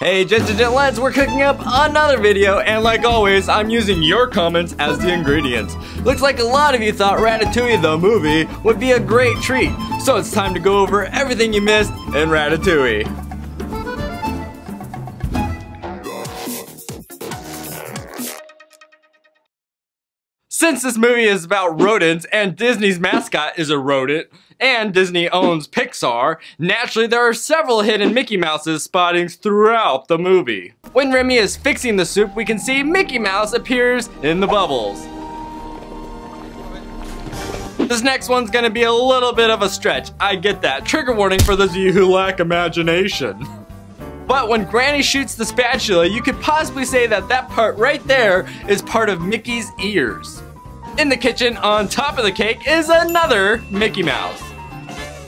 Hey Gentleheads, we're cooking up another video, and like always, I'm using your comments as the ingredients. Looks like a lot of you thought Ratatouille the movie would be a great treat, so it's time to go over everything you missed in Ratatouille. Since this movie is about rodents and Disney's mascot is a rodent, and Disney owns Pixar, naturally there are several hidden Mickey Mouses spotting throughout the movie. When Remy is fixing the soup, we can see Mickey Mouse appears in the bubbles. This next one's gonna be a little bit of a stretch, I get that. Trigger warning for those of you who lack imagination. But when Granny shoots the spatula, you could possibly say that that part right there is part of Mickey's ears. In the kitchen, on top of the cake, is another Mickey Mouse.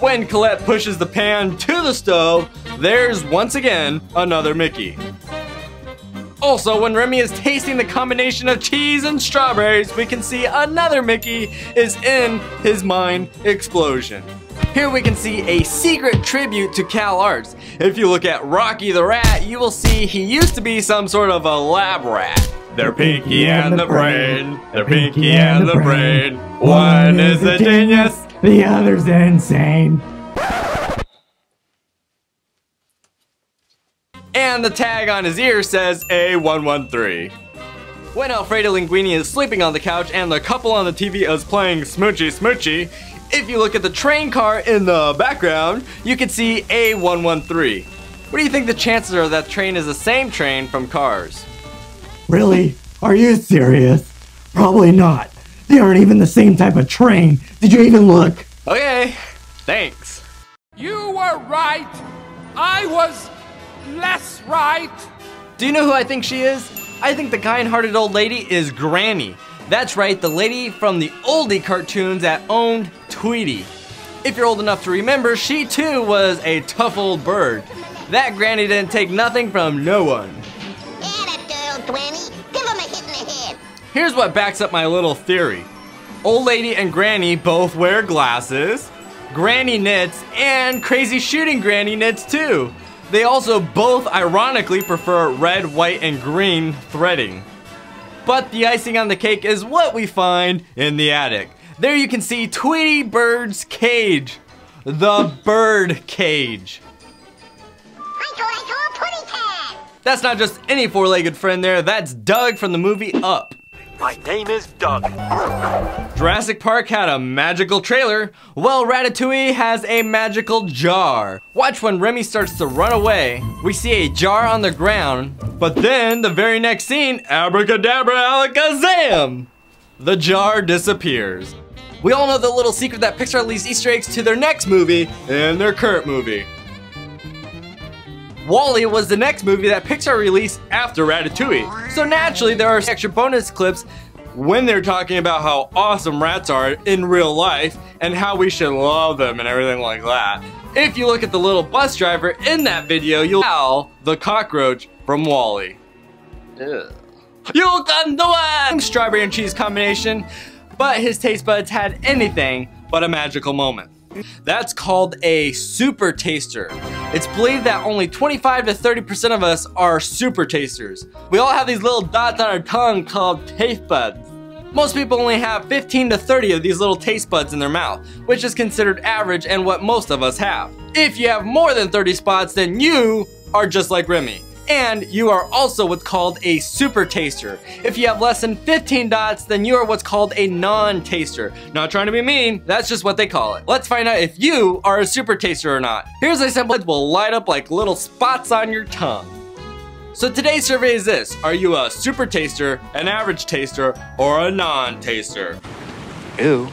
When Colette pushes the pan to the stove, there's once again another Mickey. Also, when Remy is tasting the combination of cheese and strawberries, we can see another Mickey is in his mind explosion. Here we can see a secret tribute to CalArts. If you look at Rocky the Rat, you will see he used to be some sort of a lab rat. They're Pinky and the Brain. They're Pinky and the Brain. One is a genius, the other's insane. And the tag on his ear says A113. When Alfredo Linguini is sleeping on the couch and the couple on the TV is playing Smoochy Smoochy, if you look at the train car in the background, you can see A113. What do you think the chances are that train is the same train from Cars? Really? Are you serious? Probably not. They aren't even the same type of train. Did you even look? Okay, thanks. You were right. I was less right. Do you know who I think she is? I think the kind-hearted old lady is Granny. That's right, the lady from the oldie cartoons that owned Tweety. If you're old enough to remember, she too was a tough old bird. That Granny didn't take nothing from no one. Here's what backs up my little theory. Old lady and Granny both wear glasses. Granny knits, and Crazy Shooting Granny knits too. They also both ironically prefer red, white, and green threading. But the icing on the cake is what we find in the attic. There you can see Tweety Bird's cage. The bird cage. That's not just any four-legged friend there, that's Doug from the movie Up. My name is Doug. Jurassic Park had a magical trailer. Well, Ratatouille has a magical jar. Watch when Remy starts to run away. We see a jar on the ground, but then the very next scene, abracadabra alakazam! The jar disappears. We all know the little secret that Pixar leaves Easter eggs to their next movie and their current movie. WALL-E was the next movie that Pixar released after Ratatouille. So naturally there are extra bonus clips when they're talking about how awesome rats are in real life and how we should love them and everything like that. If you look at the little bus driver in that video, you'll Al the cockroach from WALL-E. You can do it! Strawberry and cheese combination, but his taste buds had anything but a magical moment. That's called a super taster. It's believed that only 25 to 30% of us are super tasters. We all have these little dots on our tongue called taste buds. Most people only have 15 to 30 of these little taste buds in their mouth, which is considered average and what most of us have. If you have more than 30 spots, then you are just like Remy. And you are also what's called a super taster. If you have less than 15 dots, then you are what's called a non-taster. Not trying to be mean, that's just what they call it. Let's find out if you are a super taster or not. Here's a sample that will light up like little spots on your tongue. So today's survey is this: are you a super taster, an average taster, or a non-taster? Ew.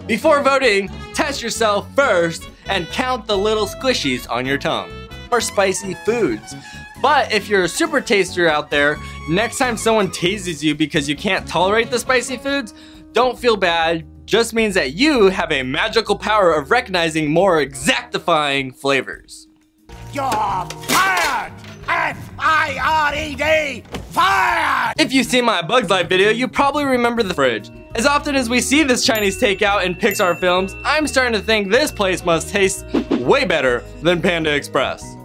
Before voting, test yourself first and count the little squishies on your tongue. Or spicy foods. But if you're a super taster out there, next time someone teases you because you can't tolerate the spicy foods, don't feel bad. Just means that you have a magical power of recognizing more exactifying flavors. You're fired! F-I-R-E-D! Fired! If you've seen my Bugs Life video, you probably remember the fridge. As often as we see this Chinese takeout in Pixar films, I'm starting to think this place must taste way better than Panda Express.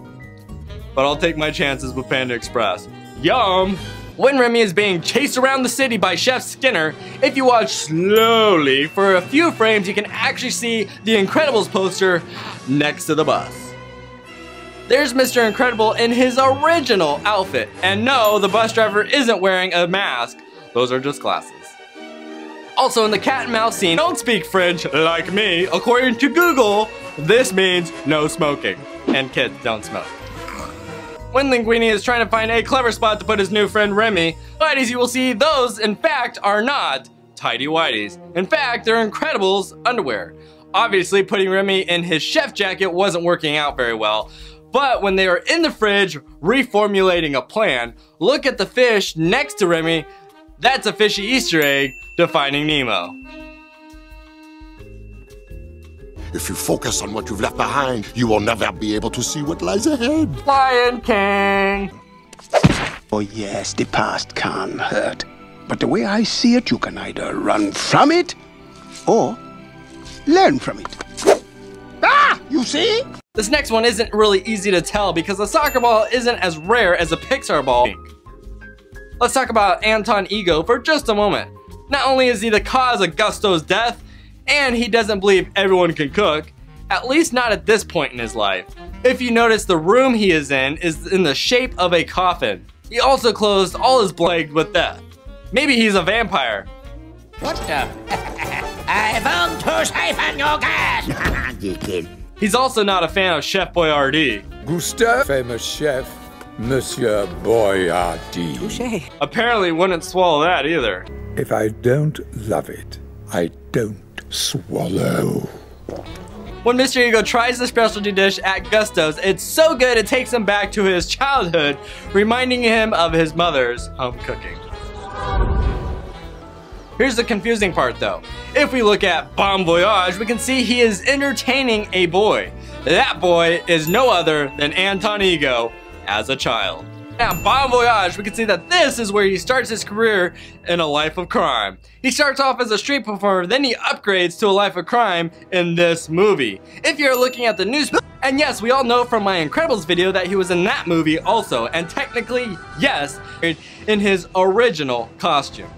but I'll take my chances with Panda Express. Yum! When Remy is being chased around the city by Chef Skinner, if you watch slowly for a few frames, you can actually see the Incredibles poster next to the bus. There's Mr. Incredible in his original outfit, and no, the bus driver isn't wearing a mask. Those are just glasses. Also in the cat and mouse scene, don't speak French like me. According to Google, this means no smoking, and kids don't smoke. When Linguini is trying to find a clever spot to put his new friend Remy, whiteys, you will see those, in fact, are not tidy whiteys. In fact, they're Incredibles underwear. Obviously, putting Remy in his chef jacket wasn't working out very well, but when they are in the fridge reformulating a plan, look at the fish next to Remy. That's a fishy Easter egg to Finding Nemo. If you focus on what you've left behind, you will never be able to see what lies ahead. Lion King! Oh yes, the past can hurt. But the way I see it, you can either run from it or learn from it. Ah! You see? This next one isn't really easy to tell because the soccer ball isn't as rare as a Pixar ball. Let's talk about Anton Ego for just a moment. Not only is he the cause of Gusto's death, and he doesn't believe everyone can cook, at least not at this point in his life. If you notice, the room he is in the shape of a coffin. He also closed all his plagued with death. Maybe he's a vampire. What the? I found to siphon your gas! You kid. He's also not a fan of Chef Boyardee. Gustave, famous chef, Monsieur Boyardee. Touché. Apparently wouldn't swallow that either. If I don't love it, I don't swallow. When Mr. Ego tries the specialty dish at Gusto's, it's so good it takes him back to his childhood, reminding him of his mother's home cooking. Here's the confusing part though. If we look at Bon Voyage, we can see he is entertaining a boy. That boy is no other than Anton Ego as a child. Now, Bon Voyage, we can see that this is where he starts his career in a life of crime. He starts off as a street performer, then he upgrades to a life of crime in this movie. If you're looking at the news, and yes, we all know from my Incredibles video that he was in that movie also, and technically, yes, in his original costume.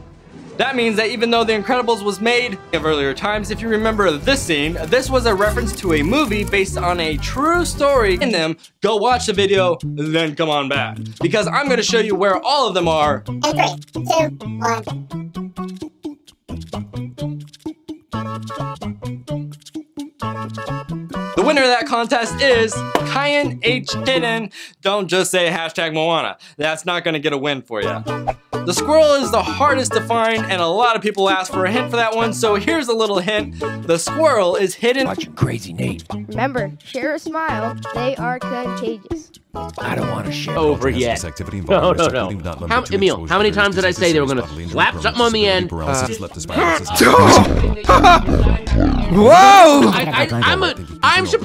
That means that even though The Incredibles was made of earlier times, if you remember this scene, this was a reference to a movie based on a true story in them. Go watch the video, then come on back. Because I'm going to show you where all of them are. In 3, 2, 1. The winner of that contest is Kyan H. Hidden. Don't just say hashtag Moana. That's not going to get a win for you. The squirrel is the hardest to find, and a lot of people ask for a hint for that one, so here's a little hint. The squirrel is hidden. Watch your crazy Nate. Remember, share a smile. They are contagious. I don't want to share. Over yet. No. Emil, how many times did I say they were going to slap something on the end? Whoa! I'm surprised.